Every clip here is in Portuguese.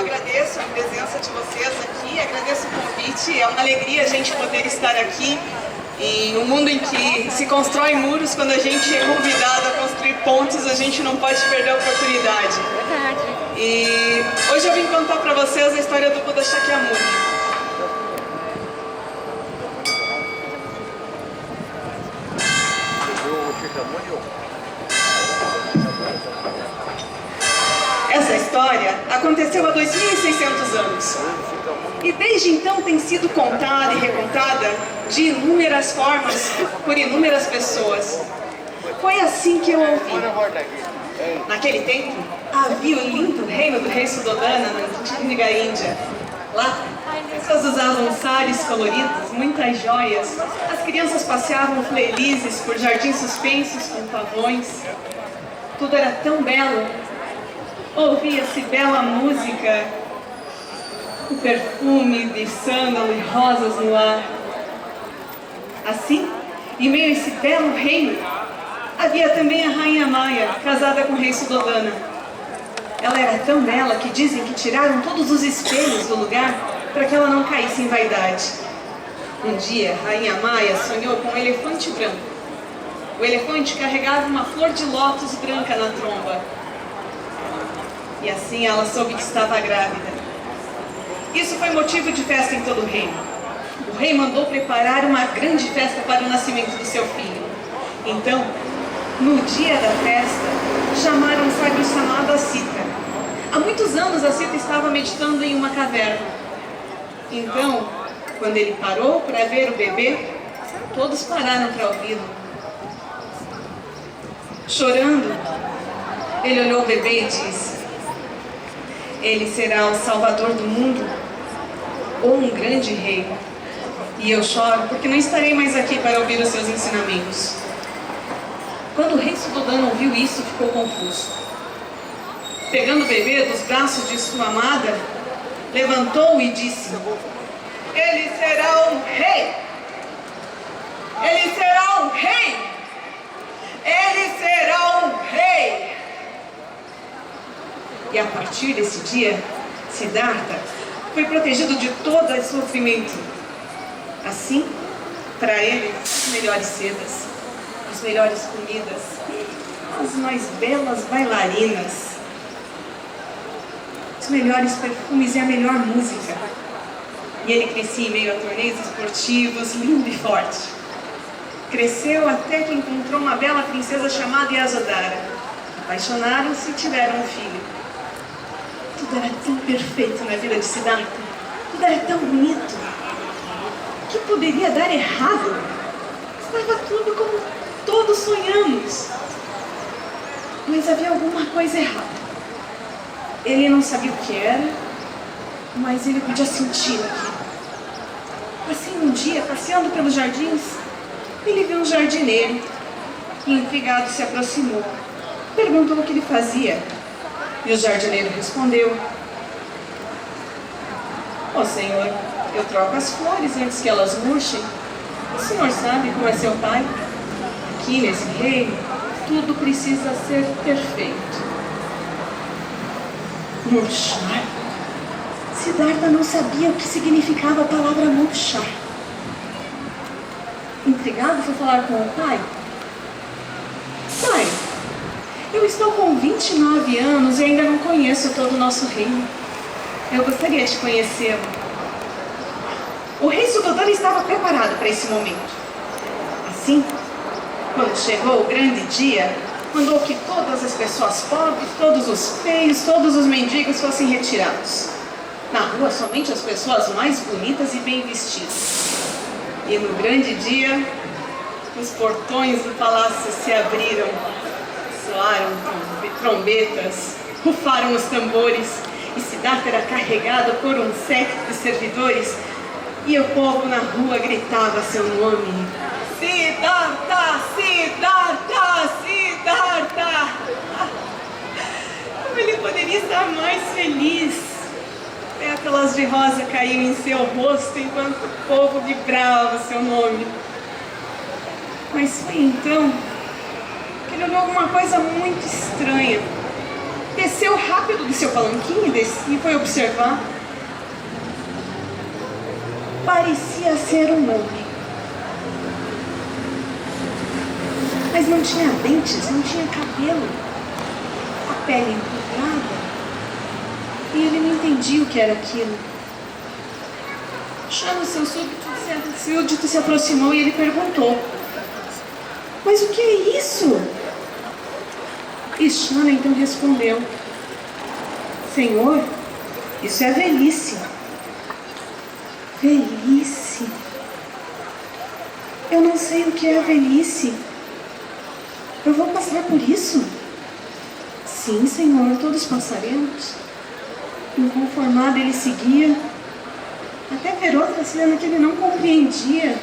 agradeço a presença de vocês aqui, agradeço o convite. É uma alegria a gente poder estar aqui em um mundo em que se constrói muros. Quando a gente é convidado a construir pontes, a gente não pode perder a oportunidade. Verdade. E hoje eu vim contar para vocês a história do Buda Shakyamuni. Essa história aconteceu há 2.600 anos. E desde então tem sido contada e recontada de inúmeras formas por inúmeras pessoas. Foi assim que eu ouvi. Naquele tempo, havia o lindo reino do rei Suddhodana na antiga Índia. Lá, as pessoas usavam sares coloridos, muitas joias. As crianças passeavam felizes por jardins suspensos com pavões. Tudo era tão belo. Ouvia-se bela música, o perfume de sândalo e rosas no ar. Assim, em meio a esse belo reino, havia também a rainha Maya, casada com o rei Suddhodana. Ela era tão bela que dizem que tiraram todos os espelhos do lugar para que ela não caísse em vaidade. Um dia, a rainha Maya sonhou com um elefante branco. O elefante carregava uma flor de lótus branca na tromba. E assim ela soube que estava grávida. Isso foi motivo de festa em todo o reino. O rei mandou preparar uma grande festa para o nascimento do seu filho. Então, no dia da festa, chamaram um sábio chamado Asita. Há muitos anos Asita estava meditando em uma caverna. Então, quando ele parou para ver o bebê, todos pararam para ouvi-lo. Chorando, ele olhou o bebê e disse: ele será o salvador do mundo ou um grande rei. E eu choro porque não estarei mais aqui para ouvir os seus ensinamentos. Quando o rei Suddhodana ouviu isso, ficou confuso. Pegando o bebê dos braços de sua amada, levantou e disse: ele será um rei! Ele será um rei! Ele será um rei! E a partir desse dia, Siddhartha foi protegido de todo sofrimento. Assim, para ele, as melhores sedas, as melhores comidas, as mais belas bailarinas, os melhores perfumes e a melhor música. E ele crescia em meio a torneios esportivos, lindo e forte. Cresceu até que encontrou uma bela princesa chamada Yasodhara. Apaixonaram-se e tiveram um filho. Tudo era tão perfeito na vida de Siddhartha. Tudo era tão bonito. O que poderia dar errado? Estava tudo como todos sonhamos. Mas havia alguma coisa errada. Ele não sabia o que era, mas ele podia sentir aquilo. Assim, um dia, passeando pelos jardins, ele viu um jardineiro e, intrigado, se aproximou. Perguntou o que ele fazia. E o jardineiro respondeu: ó senhor, eu troco as flores antes que elas murchem. O senhor sabe como é seu pai? Aqui nesse reino, tudo precisa ser perfeito. Murchar? Siddhartha não sabia o que significava a palavra murchar. Intrigado, foi falar com o pai. Pai, eu estou com 29 anos e ainda não conheço todo o nosso reino. Eu gostaria de conhecê-lo. O rei Suddhodana estava preparado para esse momento. Assim, quando chegou o grande dia, mandou que todas as pessoas pobres, todos os feios, todos os mendigos fossem retirados. Na rua, somente as pessoas mais bonitas e bem vestidas. E no grande dia, os portões do palácio se abriram. Soaram trombetas, rufaram os tambores, e Siddhartha era carregado por um séquito de servidores, e o povo na rua gritava seu nome: Siddhartha, Siddhartha, Siddhartha! Como ele poderia estar mais feliz? Pétalas de rosa caíam em seu rosto enquanto o povo vibrava seu nome. Mas foi então que ele olhou alguma coisa muito estranha. desceu rápido do seu palanquim e foi observar. Parecia ser um homem, mas não tinha dentes, não tinha cabelo, a pele empoeirada, e ele não entendia o que era aquilo. Chama seu súdito se aproximou e ele perguntou: mas o que é isso? E Xana então respondeu: Senhor, isso é velhice. Velhice? Eu não sei o que é a velhice. Eu vou passar por isso? Sim, Senhor, todos passaremos. Inconformado, ele seguia, até ver outra cena que ele não compreendia.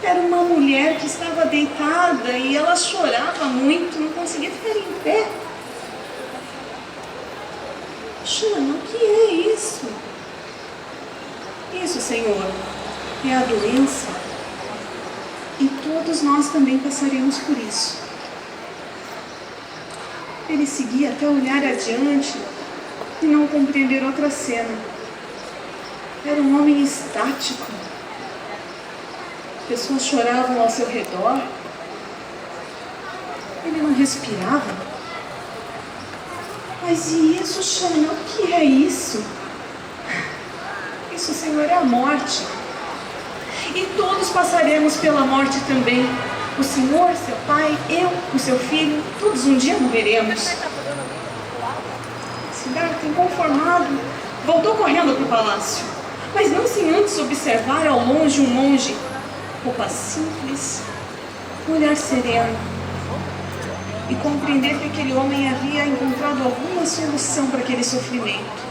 Era uma mulher que estava deitada e ela chorava muito, não conseguia ficar em pé. Xana, o que é isso? Isso, Senhor, é a doença. E todos nós também passaremos por isso. Ele seguia até olhar adiante e não compreender outra cena. Era um homem estático. Pessoas choravam ao seu redor. Ele não respirava. Mas e isso, Xana? O que é isso? Isso, Senhor, é a morte. E todos passaremos pela morte também. O Senhor, seu pai, eu, o seu filho, todos um dia morreremos. Siddhartha, inconformado, voltou correndo para o palácio, mas não sem antes observar ao longe um monge, roupa simples, um olhar sereno, e compreender que aquele homem havia encontrado alguma solução para aquele sofrimento.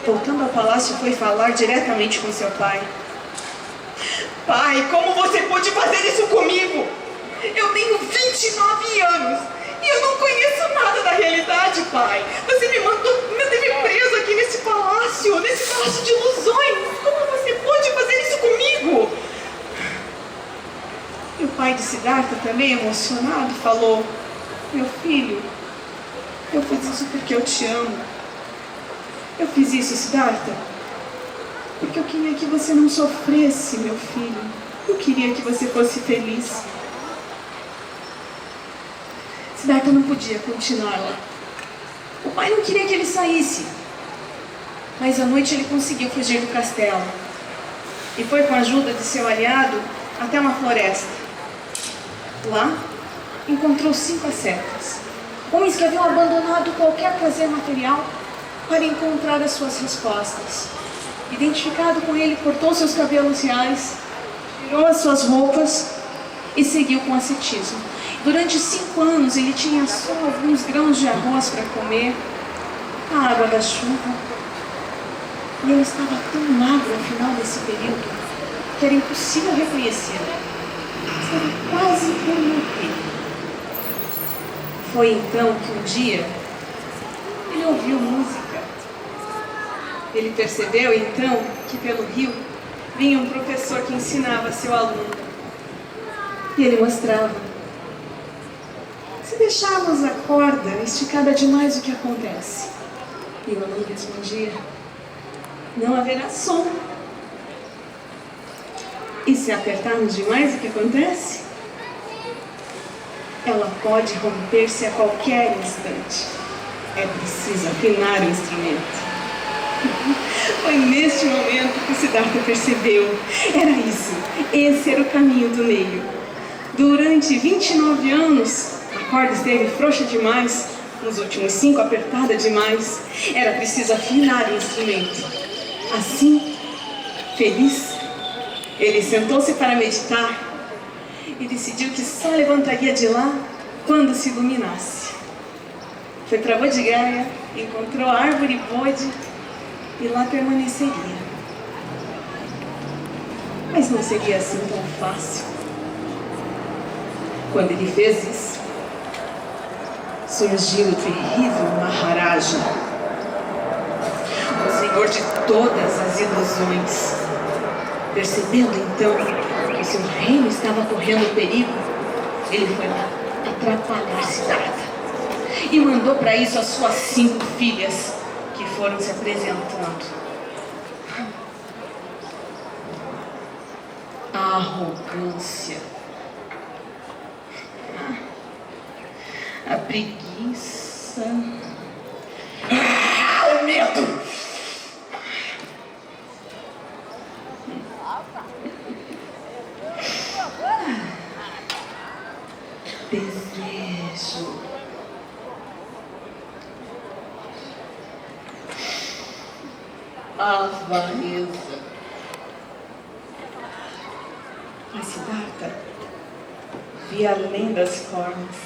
Voltando ao palácio, foi falar diretamente com seu pai. Pai, como você pôde fazer isso comigo? Eu tenho 29 anos e eu não conheço nada da realidade, pai. Você me teve preso aqui nesse palácio de ilusões. Como você pôde fazer isso comigo? E o pai de Siddhartha, também emocionado, falou: meu filho, eu fiz isso porque eu te amo. Eu fiz isso, Siddhartha, porque eu queria que você não sofresse, meu filho. Eu queria que você fosse feliz. Siddhartha não podia continuar lá. O pai não queria que ele saísse. Mas à noite ele conseguiu fugir do castelo. E foi com a ajuda de seu aliado até uma floresta. Lá, encontrou 5 ascetas. Homens que haviam abandonado qualquer prazer material para encontrar as suas respostas. Identificado com ele, cortou seus cabelos reais, tirou as suas roupas e seguiu com ascetismo. Durante 5 anos ele tinha só alguns grãos de arroz para comer, a água da chuva. E ele estava tão magro ao final desse período que era impossível reconhecê-lo. Estava quase por morrer. Foi então que um dia ele ouviu música. Ele percebeu então que pelo rio vinha um professor que ensinava seu aluno. E ele mostrava: se deixarmos a corda esticada demais, o que acontece? E o aluno respondia: não haverá som. E se apertarmos demais, o que acontece? Ela pode romper-se a qualquer instante. É preciso afinar o instrumento. Foi neste momento que Siddhartha percebeu. Era isso. Esse era o caminho do meio. Durante 29 anos, a corda esteve frouxa demais. Nos últimos 5, apertada demais. Era preciso afinar o instrumento. Assim, feliz, ele sentou-se para meditar e decidiu que só levantaria de lá quando se iluminasse. Foi para Bodh Gaya, encontrou a árvore Bodhi e lá permaneceria. Mas não seria assim tão fácil. Quando ele fez isso, surgiu o terrível Maharaja, o senhor de todas as ilusões. Percebendo então que seu reino estava correndo perigo, ele foi lá atrapalhar Siddhartha. e mandou para isso as suas 5 filhas, que foram se apresentando. A arrogância, a preguiça, o medo. Desejo. Avareza. Mas Siddhartha via além das formas.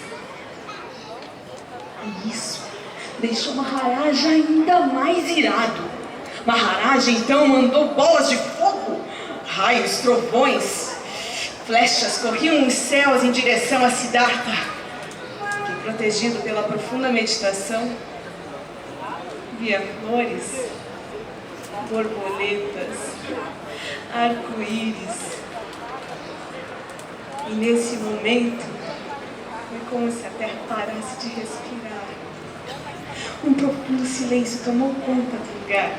E isso deixou Maharaja ainda mais irado. Maharaja então mandou bolas de fogo, raios, trovões, flechas corriam nos céus em direção a Siddhartha, que, protegido pela profunda meditação, via flores, borboletas, arco-íris. E nesse momento, foi como se a terra parasse de respirar. Um profundo silêncio tomou conta do lugar.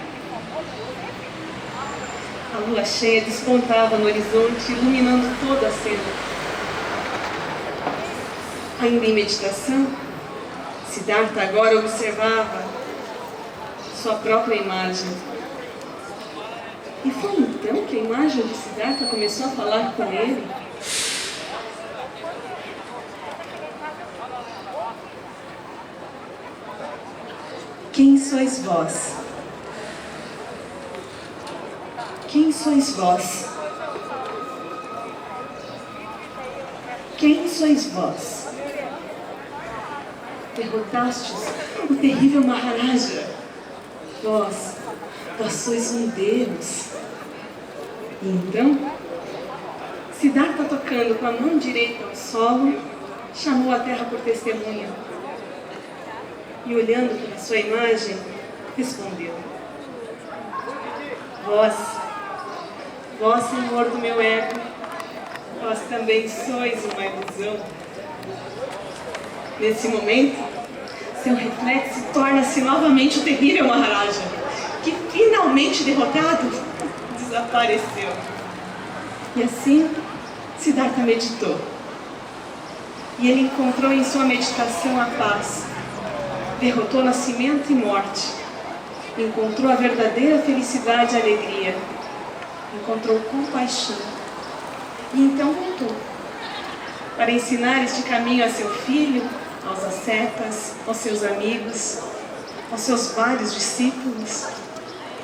A lua cheia despontava no horizonte, iluminando toda a cena. Ainda em meditação, Siddhartha agora observava sua própria imagem. E foi então que a imagem de Siddhartha começou a falar com ele. Quem sois vós? Quem sois vós? Quem sois vós? Derrotastes o terrível Maharaja. Vós sois um Deus. E então, Siddhartha, tocando com a mão direita ao solo, chamou a terra por testemunha. E olhando para sua imagem, respondeu: Vós, Senhor do meu ego, vós também sois uma ilusão. Nesse momento, seu reflexo torna-se novamente o terrível Maharaja, que finalmente derrotado, desapareceu. E assim, Siddhartha meditou. E ele encontrou em sua meditação a paz. Derrotou nascimento e morte. Encontrou a verdadeira felicidade e alegria. Encontrou compaixão. E então voltou para ensinar este caminho a seu filho, aos ascetas, aos seus amigos, aos seus vários discípulos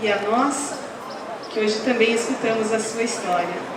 e a nós, que hoje também escutamos a sua história.